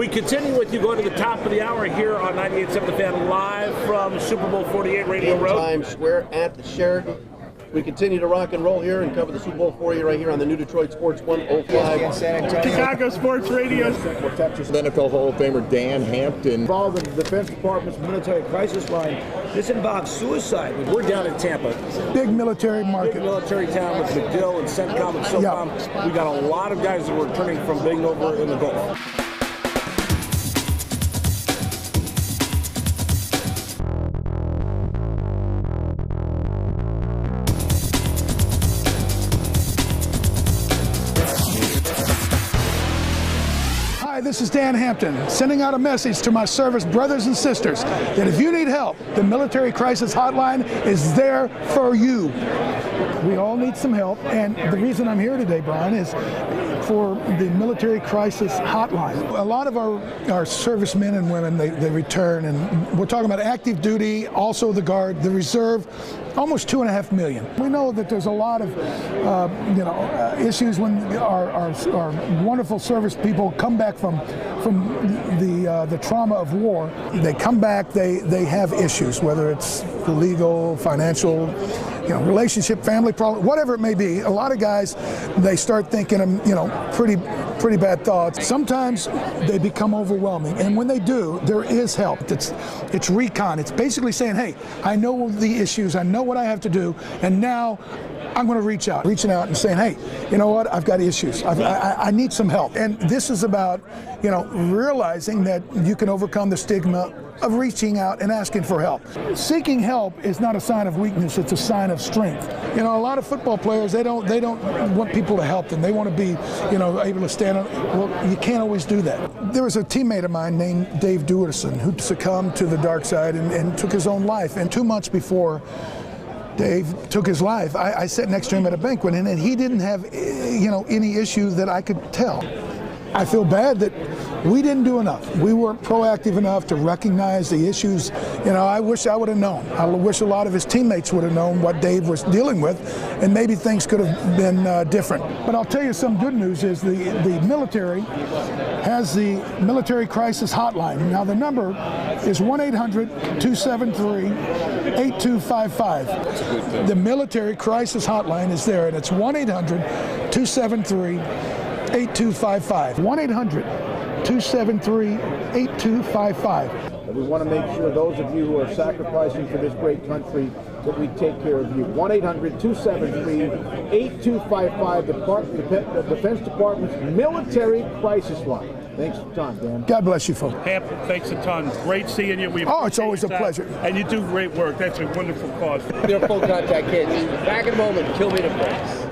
We continue with you going to the top of the hour here on 98.7 The Fan, live from Super Bowl 48 Radio Road. Times Square at the Sheraton. We continue to rock and roll here and cover the Super Bowl for you right here on the new Detroit Sports 105. Chicago Sports Radio. NFL Hall of Famer Dan Hampton. Involved in the Defense Department's military crisis line. This involves suicide. We're down in Tampa. Big military market. Big military town with MacDill and CENTCOM and SOCOM. We got a lot of guys that were returning from being over in the Gulf. Hi, this is Dan Hampton, sending out a message to my service brothers and sisters that if you need help, the Military Crisis Hotline is there for you. We all need some help, and the reason I'm here today, Brian, is for the Military Crisis Hotline. A lot of our servicemen and women, they return, and we're talking about active duty, also the Guard, the Reserve, almost 2.5 million. We know that there's a lot of issues when our wonderful service people come back from the trauma of war. They come back, they have issues, whether it's legal, financial, relationship, family problem, whatever it may be. A lot of guys, they start thinking of, pretty bad thoughts. Sometimes they become overwhelming, and when they do, there is help. It's recon. It's basically saying, hey, I know the issues, I know what I have to do, and now I'm going to reaching out and saying, hey, you know what, I've got issues. I need some help. And this is about, realizing that you can overcome the stigma of reaching out and asking for help. Seeking help is not a sign of weakness, it's a sign of strength. A lot of football players, they don't want people to help them. They want to be, able to stand on. Well, you can't always do that. There was a teammate of mine named Dave Duerson who succumbed to the dark side and took his own life. And 2 months before Dave took his life, I sat next to him at a banquet, and he didn't have, any issue that I could tell. I feel bad that we didn't do enough. We weren't proactive enough to recognize the issues. I wish I would have known. I wish a lot of his teammates would have known what Dave was dealing with, and maybe things could have been different. But I'll tell you some good news is the military has the Military Crisis Hotline. Now the number is 1-800-273-8255. The Military Crisis Hotline is there, and it's 1-800-273-8255. 1-800-273-8255. We want to make sure those of you who are sacrificing for this great country that we take care of you. 1-800-273-8255, the Defense Department's Military Crisis Line. Thanks for the time, Dan. God bless you, folks. Hampton, thanks a ton. Great seeing you. It's always a pleasure. And you do great work. That's a wonderful cause. Your full contact kids. Back in a moment. Kill me to friends.